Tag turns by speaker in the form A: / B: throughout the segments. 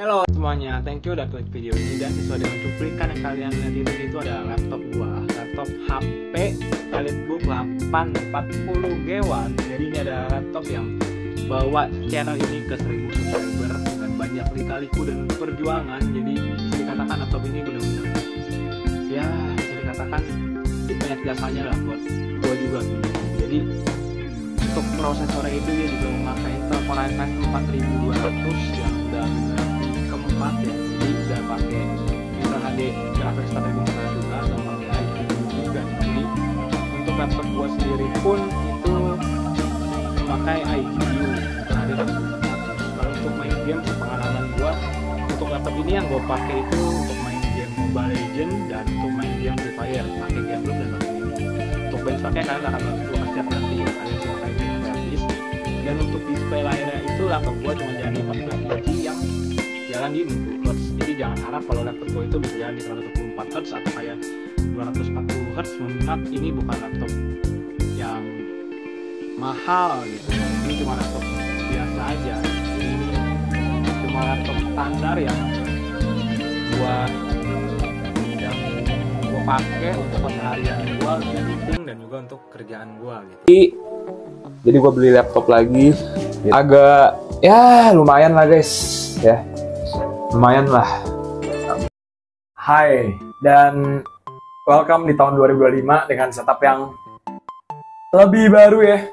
A: Halo semuanya, thank you udah klik video ini. Dan sesuai dengan cuplikan yang kalian lihat itu adalah laptop gua, laptop HP EliteBook 840G1. Jadi ini adalah laptop yang bawa channel ini ke 1000 subscriber dengan banyak lika-liku dan perjuangan. Jadi bisa dikatakan laptop ini benar-benar ya bisa dikatakan banyak jasanya lah buat gua juga. Jadi untuk prosesornya itu dia juga memakai Intel Core i5 4200 yang udah keempat ya, jadi udah pakai Ultra HD graphics card yang bisa juga dan pakai iQOO juga. Jadi untuk laptop gua sendiri pun itu memakai iQOO Ultra HD. Kalau untuk main game, pengalaman gua untuk laptop ini yang gua pakai itu untuk main game Mobile Legends dan untuk main game Free Fire pakai game dan pakai ini. Untuk benchmarknya kalian akan langsung lihat nanti ya, kalian bisa pakai game gratis. Dan untuk display layarnya itu laptop gua cuma jadi 14 Hz yang jalan di 60 Hz. Jadi jangan harap kalau laptop gua itu bisa jalan di 124 Hz atau kayak 240 Hz, mengingat ini bukan laptop yang mahal gitu. Ini cuma laptop biasa aja. Jadi ini cuma laptop standar yang gua pakai untuk keseharian gua, editing dan juga untuk kerjaan gua gitu. Jadi gue beli laptop lagi, agak ya lumayan lah guys, ya lumayan lah. Hai dan welcome di tahun 2025 dengan setup yang lebih baru ya.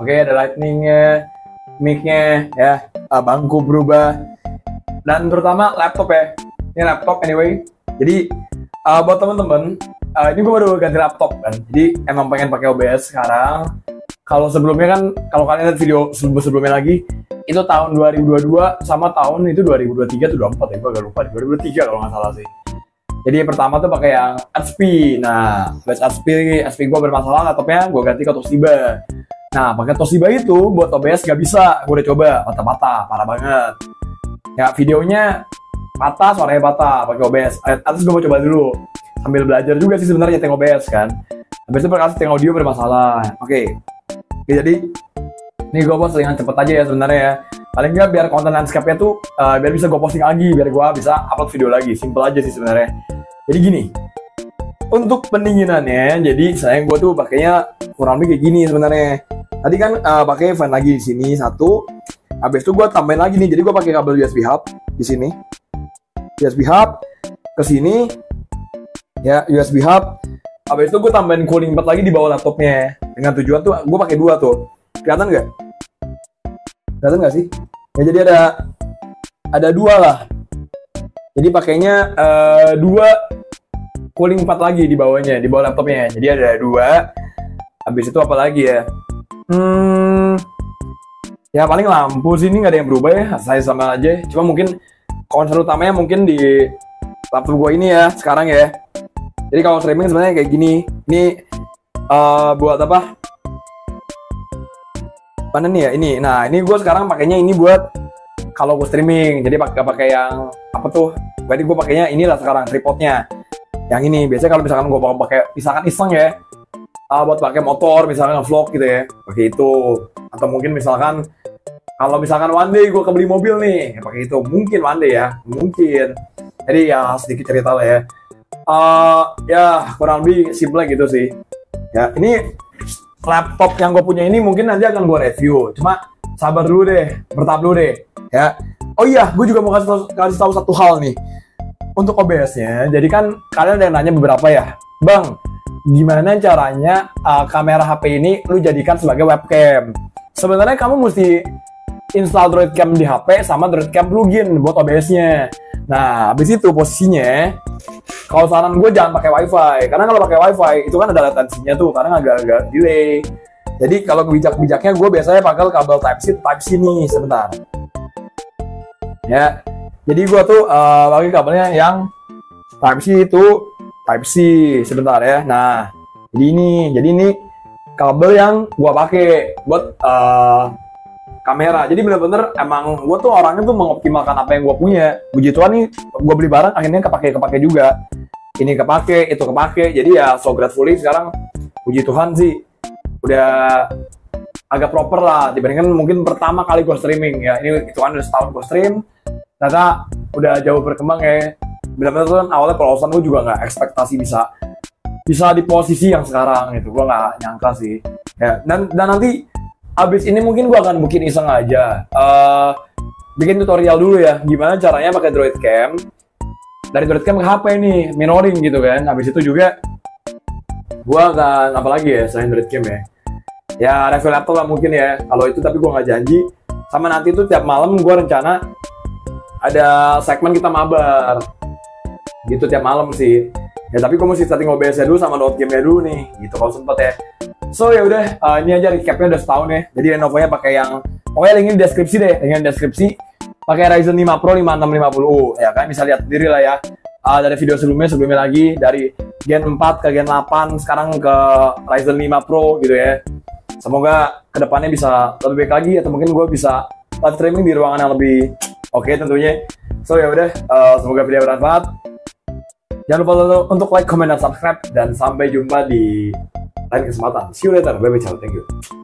A: Oke, ada lightningnya, mic-nya ya, bangku berubah, dan terutama laptop ya. Ini laptop anyway. Jadi buat temen-temen, ini gue baru ganti laptop kan, jadi emang pengen pakai OBS sekarang. Kalau sebelumnya kan, kalau kalian lihat video sebelumnya lagi, itu tahun 2022 sama tahun itu 2023 atau 2024 ya, gue agak lupa, 2023 kalau nggak salah sih. Jadi yang pertama tuh pakai yang HP. Nah, flash HP gue bermasalah, laptopnya gue ganti ke Toshiba. Nah, pakai Toshiba itu buat OBS nggak bisa, gue udah coba, patah-patah, parah banget. Ya videonya patah, suaranya patah, pakai OBS. Atas gue mau coba dulu, sambil belajar juga sih sebenarnya setting OBS kan. Habis itu berkali setting audio bermasalah. Oke, jadi ini gue buat selingan cepet aja ya sebenarnya ya. Paling nggak biar konten landscape-nya tuh biar bisa gue posting lagi, biar gue bisa upload video lagi. Simple aja sih sebenarnya. Jadi gini, untuk pendinginannya, jadi saya gue tuh pakainya kurang lebih kayak gini sebenarnya. Tadi kan pakai fan lagi di sini satu. Habis itu gue tambahin lagi nih, jadi gue pakai kabel USB hub di sini. USB hub ke sini ya, USB hub. Habis itu gue tambahin cooling pad lagi di bawah laptopnya dengan tujuan tuh gue pakai dua tuh. Kelihatan nggak? Kelihatan nggak sih? Ya jadi ada dua lah. Jadi pakainya dua cooling pad lagi di bawahnya, di bawah laptopnya. Jadi ada dua. Habis itu apa lagi ya? Ya paling lampu sini nggak ada yang berubah ya, saya sama aja. Cuma mungkin konsol utamanya mungkin di laptop gue ini ya sekarang ya. Jadi kalau streaming sebenarnya kayak gini. Ini buat apa? Mana nih ya ini? Nah ini gue sekarang pakainya ini buat kalau gue streaming. Jadi pakai yang apa tuh? Berarti gue pakainya inilah sekarang tripodnya. Yang ini biasanya kalau misalkan gue pakai misalkan iseng ya, buat pakai motor misalkan nge-vlog gitu ya, pakai itu. Atau mungkin misalkan kalau misalkan one day gue kebeli mobil nih, pakai itu. Mungkin one day ya, mungkin. Jadi ya sedikit cerita lah ya. Ya kurang lebih simple gitu sih. Ya ini laptop yang gue punya ini mungkin nanti akan gue review. Cuma sabar dulu deh, bertahap dulu deh. Ya. Oh iya, gue juga mau kasih tahu satu hal nih. Untuk OBS-nya, jadi kan kalian ada yang nanya beberapa ya, Bang, gimana caranya kamera HP ini lu jadikan sebagai webcam? Sebenarnya kamu mesti install Droidcam di HP sama Droidcam plugin buat OBS-nya. Nah, habis itu posisinya, kalau saran gue jangan pakai WiFi, karena kalau pakai WiFi itu kan ada latensinya tuh, karena agak-agak delay. Jadi kalau bijak-bijaknya gue biasanya pakai kabel Type-C nih, sebentar. Ya, jadi gue tuh pakai kabelnya yang Type-C itu Type-C sebentar ya. Nah, jadi ini kabel yang gue pakai buat kamera. Jadi bener-bener emang gue tuh orangnya tuh mengoptimalkan apa yang gue punya. Puji Tuhan nih, gue beli barang akhirnya kepake juga. Ini kepake, itu kepake. Jadi ya so gratefully sekarang puji Tuhan sih udah agak proper lah dibandingkan mungkin pertama kali gue streaming ya. Ini itu kan udah setahun gue stream. ternyata udah jauh berkembang ya. Benar-benar tuh kan awalnya polosan, gue juga nggak ekspektasi bisa di posisi yang sekarang gitu. Gue nggak nyangka sih. Ya, dan nanti abis ini mungkin gue akan bikin iseng aja. Bikin tutorial dulu ya, gimana caranya pakai Droid Cam. Dari Droid Cam ke HP nih, minoring gitu kan. Abis itu juga gue akan apa lagi ya selain Droid Cam ya. Ya review laptop lah mungkin ya. Kalau itu tapi gue nggak janji. Sama nanti tuh tiap malam gue rencana ada segmen kita mabar gitu tiap malam sih ya, tapi gue mesti setting OBS-nya dulu sama download game-nya dulu nih gitu kalau sempet ya. So ya udah, ini aja recap-nya udah setahun ya. Jadi Lenovo-nya pakai yang pokoknya linknya di deskripsi deh, linknya di deskripsi. Pakai Ryzen 5 Pro 5650 ya kan, bisa lihat sendiri lah ya. Dari video sebelumnya lagi dari Gen 4 ke Gen 8 sekarang ke Ryzen 5 Pro gitu ya. Semoga kedepannya bisa lebih baik lagi, atau mungkin gue bisa live streaming di ruangan yang lebih oke tentunya. So ya udah, semoga video bermanfaat. Jangan lupa untuk like, comment, dan subscribe. Dan sampai jumpa di lain kesempatan. See you later. Bye bye. Ciao. Thank you.